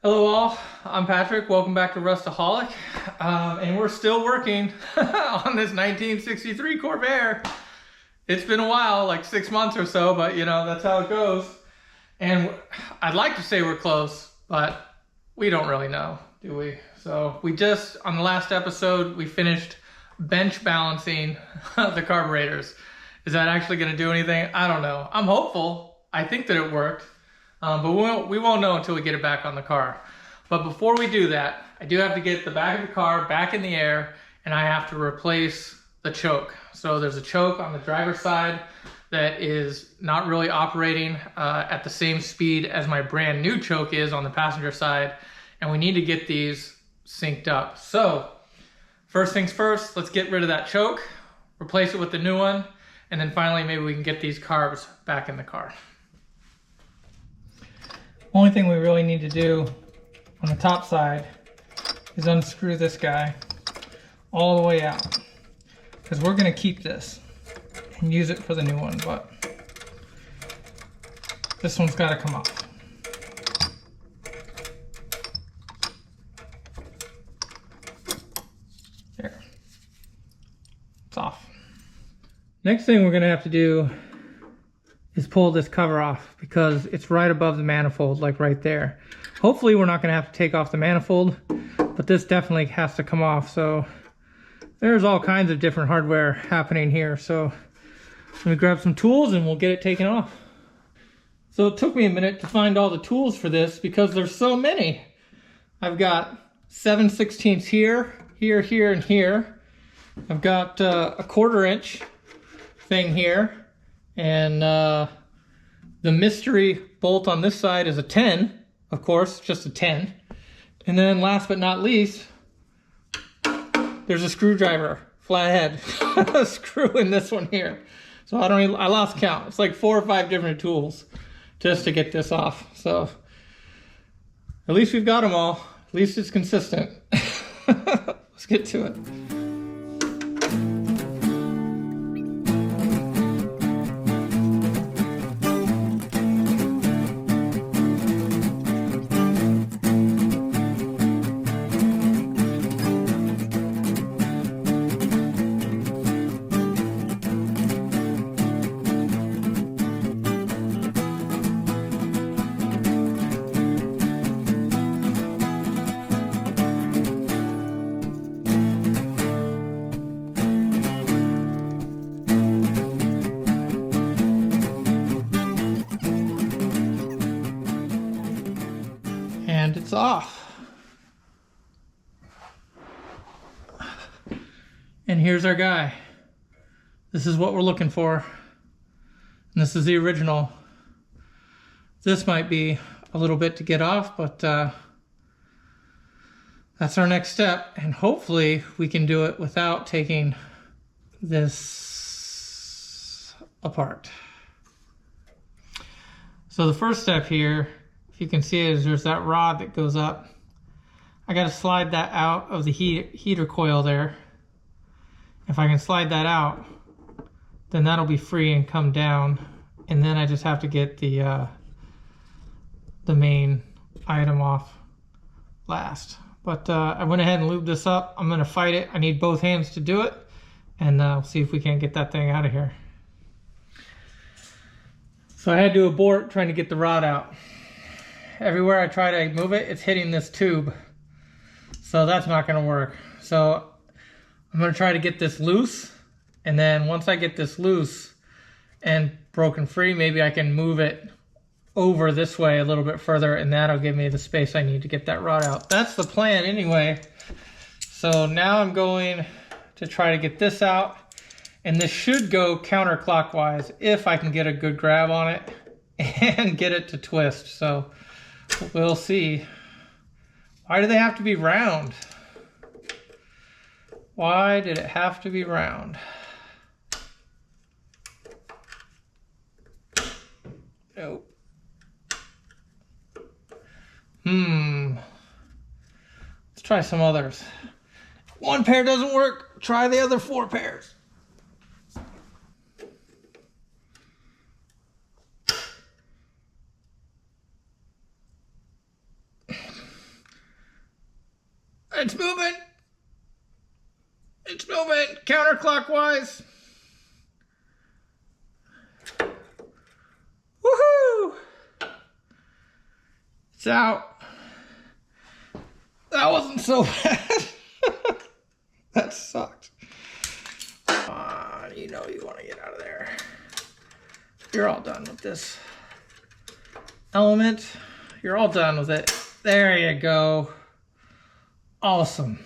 Hello all, I'm Patrick. Welcome back to Rustaholic. And we're still working on this 1963 Corvair. It's been a while, like 6 months or so, but you know, that's how it goes. And I'd like to say we're close, but we don't really know, do we? So we just, on the last episode, we finished bench balancing the carburetors. Is that actually gonna do anything? I don't know. I'm hopeful. I think that it worked. But we won't know until we get it back on the car. But before we do that, I do have to get the back of the car back in the air, and I have to replace the choke. So there's a choke on the driver's side that is not really operating at the same speed as my brand new choke is on the passenger side, and we need to get these synced up. So first things first, let's get rid of that choke, replace it with the new one, and then finally maybe we can get these carbs back in the car. Only thing we really need to do on the top side is unscrew this guy all the way out, because we're going to keep this and use it for the new one, but this one's got to come off. There. It's off. Next thing we're going to have to do is pull this cover off, because it's right above the manifold, like right there. Hopefully we're not going to have to take off the manifold, but this definitely has to come off. So there's all kinds of different hardware happening here. So let me grab some tools and we'll get it taken off. So it took me a minute to find all the tools for this because there's so many. I've got 7/16 here, here, here, and here. I've got a 1/4 inch thing here. And the mystery bolt on this side is a 10, of course, just a 10. And then last but not least, there's a screwdriver, flathead screw in this one here. So I lost count. It's like 4 or 5 different tools just to get this off. So at least we've got them all. At least it's consistent. Let's get to it. And it's off. And here's our guy. This is what we're looking for. And this is the original. This might be a little bit to get off, but that's our next step. And hopefully we can do it without taking this apart. So the first step here, you can see is there's that rod that goes up. I got to slide that out of the heater coil there. If I can slide that out, then that'll be free and come down. And then I just have to get the main item off last. But I went ahead and lubed this up. I'm going to fight it. I need both hands to do it. And we'll see if we can't get that thing out of here. So I had to abort trying to get the rod out. Everywhere I try to move it, it's hitting this tube. So that's not going to work. So I'm going to try to get this loose. And then once I get this loose and broken free, maybe I can move it over this way a little bit further, and that'll give me the space I need to get that rod out. That's the plan anyway. So now I'm going to try to get this out. And this should go counterclockwise if I can get a good grab on it and get it to twist. So we'll see. Why do they have to be round? Why did it have to be round? Nope. Let's try some others. If one pair doesn't work, try the other 4 pairs. It's moving. It's moving counterclockwise. Woohoo! It's out. That wasn't so bad. That sucked. Come on, you know you want to get out of there. You're all done with this element. You're all done with it. There you go. Awesome.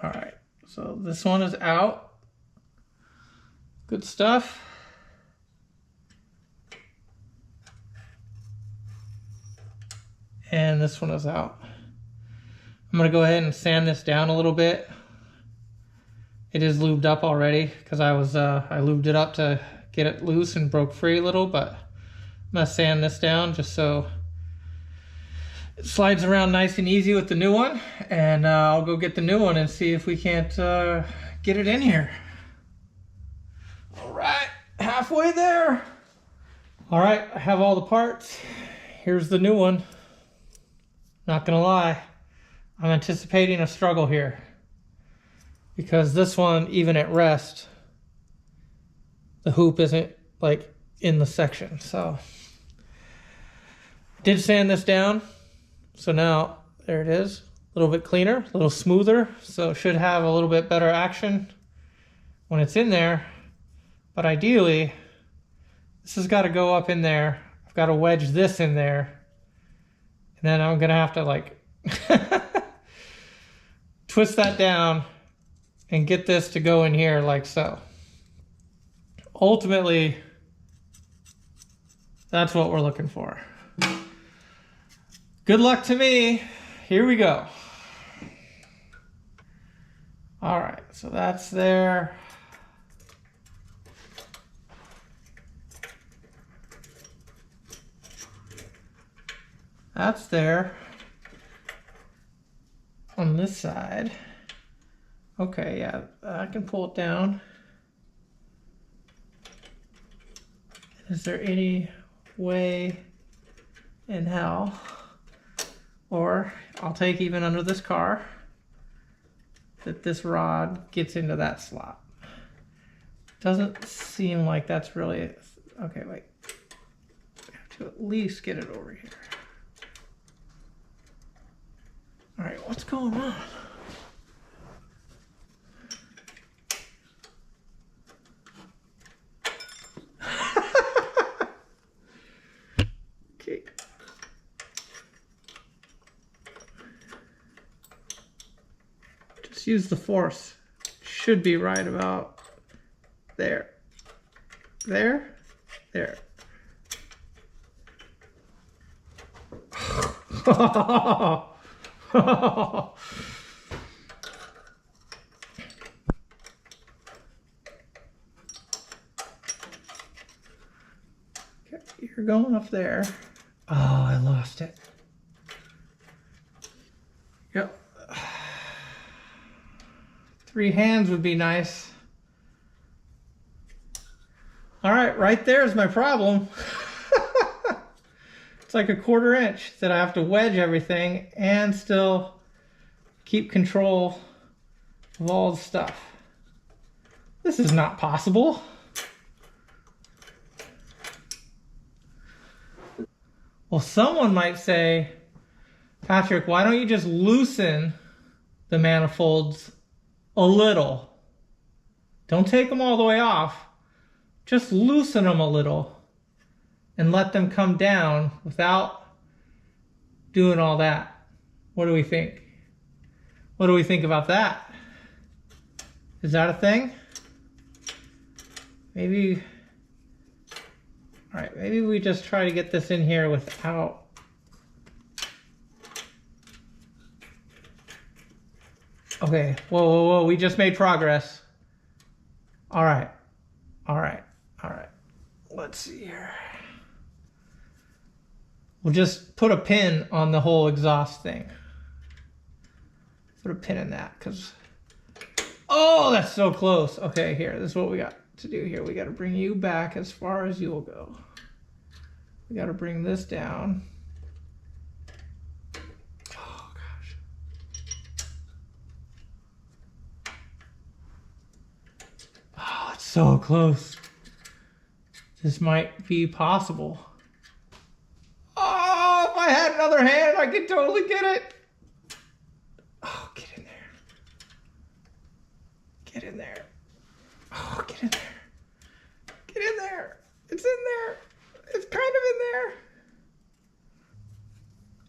All right, so this one is out. Good stuff. And this one is out. I'm gonna go ahead and sand this down a little bit. It is lubed up already because I lubed it up to get it loose and broke free a little, but I'm gonna sand this down just so it slides around nice and easy with the new one. And I'll go get the new one and see if we can't get it in here. All right, halfway there. All right, I have all the parts. Here's the new one. Not gonna lie, I'm anticipating a struggle here because this one, even at rest, the hoop isn't like in the section. So did sand this down. So now there it is, a little bit cleaner, a little smoother. So it should have a little bit better action when it's in there. But ideally, this has got to go up in there. I've got to wedge this in there. And then I'm gonna have to like twist that down and get this to go in here like so. Ultimately, that's what we're looking for. Good luck to me. Here we go. All right, so that's there. That's there on this side. Okay, yeah, I can pull it down. Is there any way in hell, or I'll take even under this car, that this rod gets into that slot? Doesn't seem like that's really, okay, wait. We have to at least get it over here. All right, what's going on? Okay. Just use the force. Should be right about there. There? There. Okay, you're going up there. Oh, I lost it. Yep. 3 hands would be nice. All right, right there is my problem. It's like a 1/4 inch that I have to wedge everything and still keep control of all the stuff. This is not possible. Well, someone might say, Patrick, why don't you just loosen the manifolds a little? Don't take them all the way off. Just loosen them a little and let them come down without doing all that. What do we think? What do we think about that? Is that a thing? Maybe, all right, maybe we just try to get this in here without. Okay, whoa, whoa, whoa, we just made progress. All right, all right, all right. Let's see here. We'll just put a pin on the whole exhaust thing. Put a pin in that, because, oh, that's so close. Okay, here, this is what we got to do here. We got to bring you back as far as you'll go. We got to bring this down. it's so close. This might be possible. Oh, if I had another hand, I could totally get it. Oh, get in there. Get in there. Oh, get in there. Get in there. It's in there. It's kind of in there.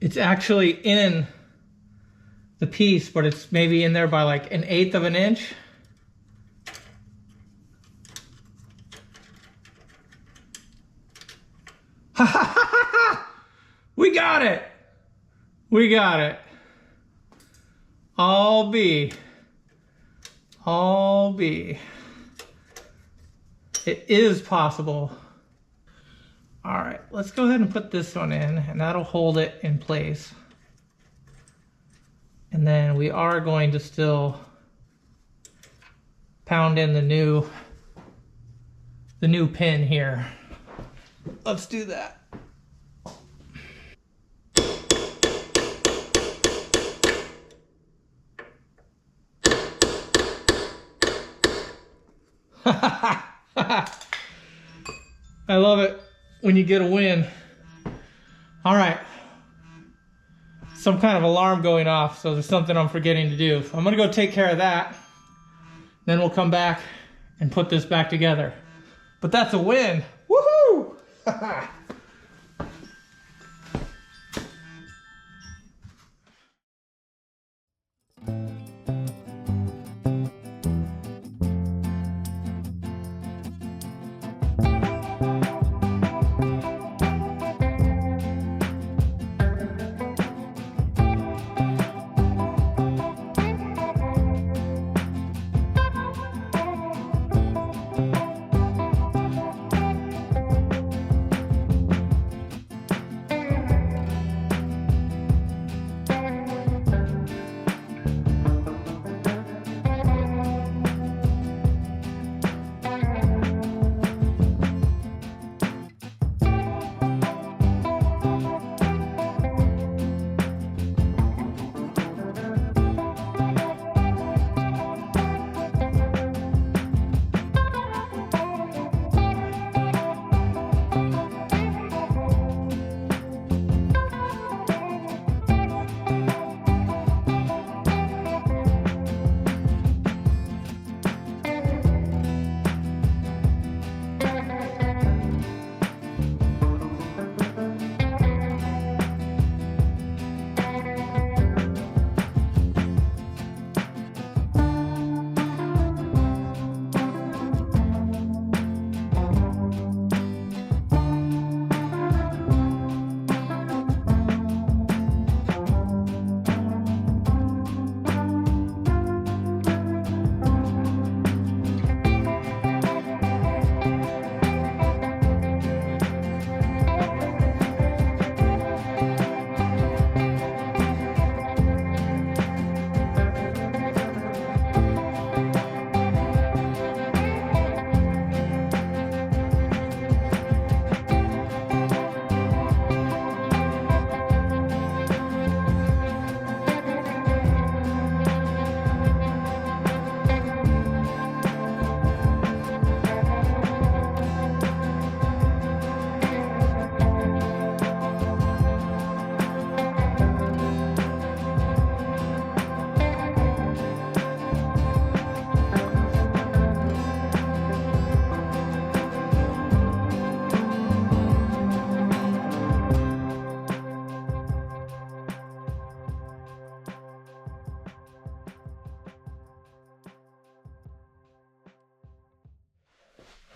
It's actually in the piece, but it's maybe in there by like 1/8 of an inch. Ha ha ha ha ha! We got it! We got it. All B. All B. It is possible. All right, let's go ahead and put this one in, and that'll hold it in place. And then we are going to still pound in the new pin here. Let's do that. I love it when you get a win. All right. Some kind of alarm going off, so there's something I'm forgetting to do. I'm gonna go take care of that. Then we'll come back and put this back together. But that's a win. Woohoo!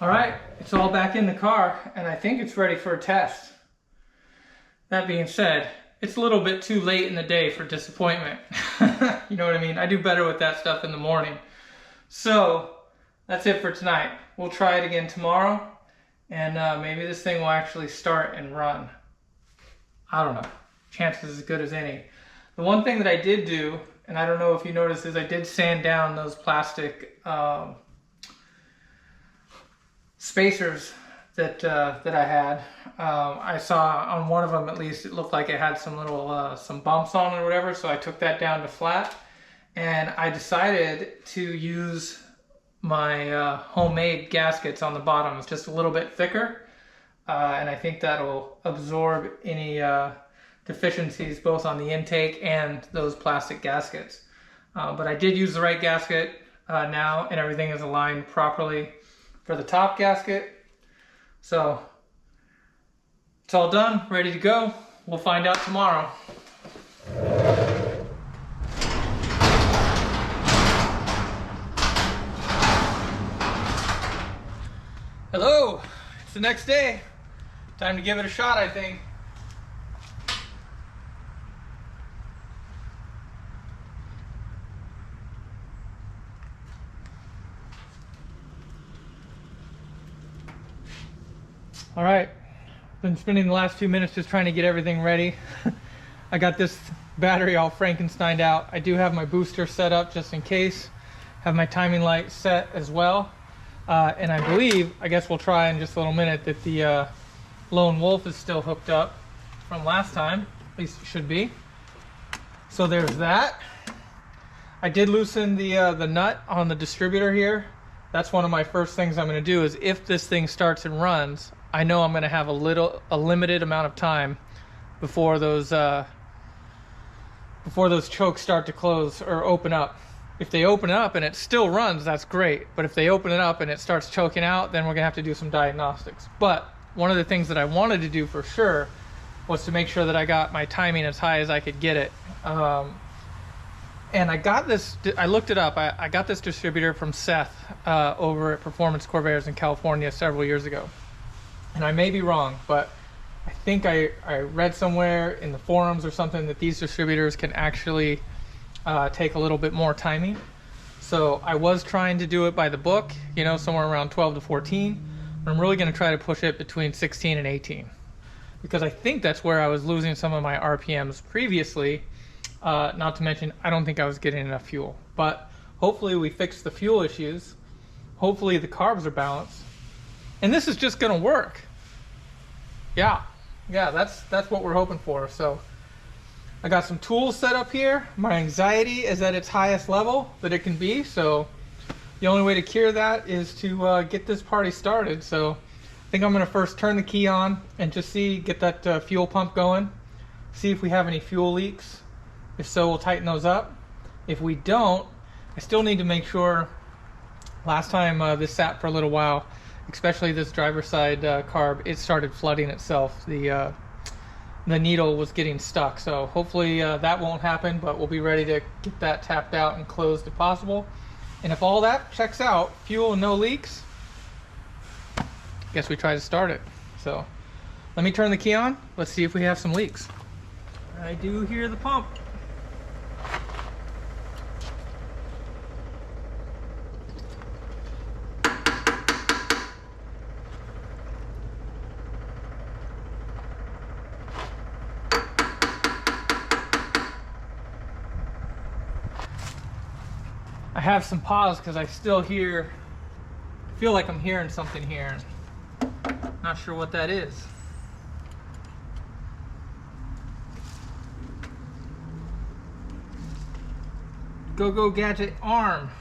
All right, it's all back in the car, and I think it's ready for a test. That being said, it's a little bit too late in the day for disappointment. You know what I mean? I do better with that stuff in the morning. So that's it for tonight. We'll try it again tomorrow, and maybe this thing will actually start and run. I don't know. Chances as good as any. The one thing that I did do, and I don't know if you noticed, is I did sand down those plastic spacers that I had. I saw on one of them, at least, it looked like it had some little some bumps on it or whatever, so I took that down to flat, and I decided to use my homemade gaskets on the bottom. It's just a little bit thicker, and I think that'll absorb any deficiencies both on the intake and those plastic gaskets. But I did use the right gasket now, and everything is aligned properly for the top gasket. So it's all done, ready to go. We'll find out tomorrow. Hello, it's the next day. Time to give it a shot, I think. All right, been spending the last few minutes just trying to get everything ready. I got this battery all Frankensteined out. I do have my booster set up just in case. Have my timing light set as well. And I believe, I guess we'll try in just a little minute, that the Lone Wolf is still hooked up from last time. At least it should be. So there's that. I did loosen the nut on the distributor here. That's one of my first things I'm going to do, is if this thing starts and runs, I know I'm going to have a limited amount of time before those chokes start to close or open up. If they open up and it still runs, that's great. But if they open it up and it starts choking out, then we're gonna have to do some diagnostics. But one of the things that I wanted to do for sure was to make sure that I got my timing as high as I could get it. And I got this, I looked it up. I got this distributor from Seth over at Performance Corvairs in California several years ago. And I may be wrong, but I think I read somewhere in the forums or something that these distributors can actually take a little bit more timing. So I was trying to do it by the book, you know, somewhere around 12 to 14. But I'm really going to try to push it between 16 and 18. Because I think that's where I was losing some of my RPMs previously. Not to mention, I don't think I was getting enough fuel. But hopefully we fixed the fuel issues. Hopefully the carbs are balanced. And this is just going to work. Yeah, that's what we're hoping for. So I got some tools set up here. My anxiety is at its highest level that it can be. So the only way to cure that is to get this party started. So I think I'm going to first turn the key on and just get that fuel pump going. See if we have any fuel leaks. If so, we'll tighten those up. If we don't, I still need to make sure. Last time this sat for a little while, especially this driver's side carb, it started flooding itself. The needle was getting stuck, so hopefully that won't happen, but we'll be ready to get that tapped out and closed if possible. And if all that checks out, fuel and no leaks, I guess we try to start it. So let me turn the key on. Let's see if we have some leaks. I do hear the pump. I have some pause because I still feel like I'm hearing something here. Not sure what that is. Go gadget arm.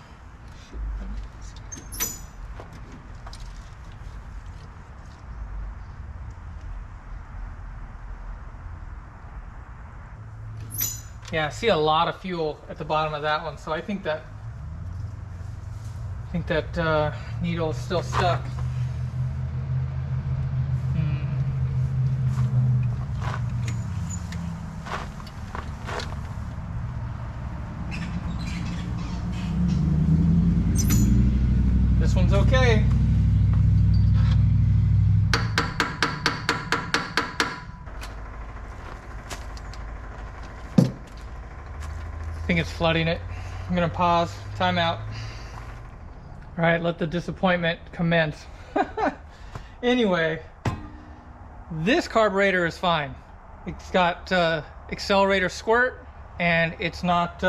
Yeah, I see a lot of fuel at the bottom of that one, so I think that needle is still stuck. This one's okay. I think it's flooding it. I'm gonna pause, time out. All right, let the disappointment commence. Anyway, this carburetor is fine. It's got accelerator squirt, and it's not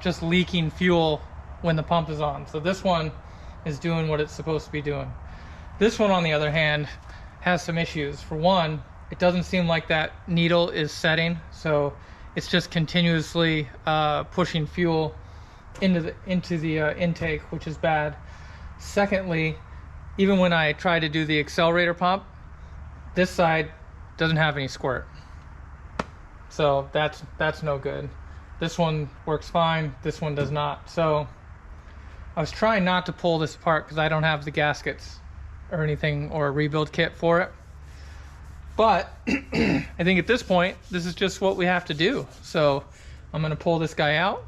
just leaking fuel when the pump is on. So this one is doing what it's supposed to be doing. This one, on the other hand, has some issues. For one, it doesn't seem like that needle is setting, so it's just continuously pushing fuel into the intake, which is bad. Secondly, even when I try to do the accelerator pump, this side doesn't have any squirt. So that's no good. This one works fine, this one does not. So I was trying not to pull this apart because I don't have the gaskets or anything or a rebuild kit for it. But I think at this point, this is just what we have to do. So I'm gonna pull this guy out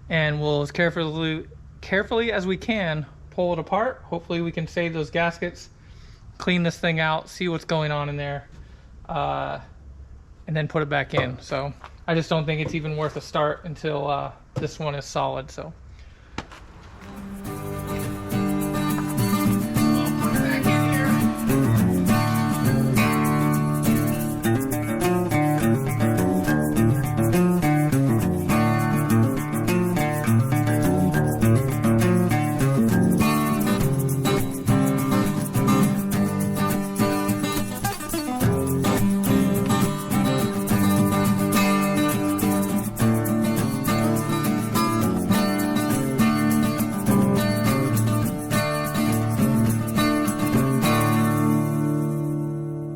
and we'll as carefully as we can pull it apart. Hopefully we can save those gaskets, clean this thing out, see what's going on in there, and then put it back in. So I just don't think it's even worth a start until this one is solid. So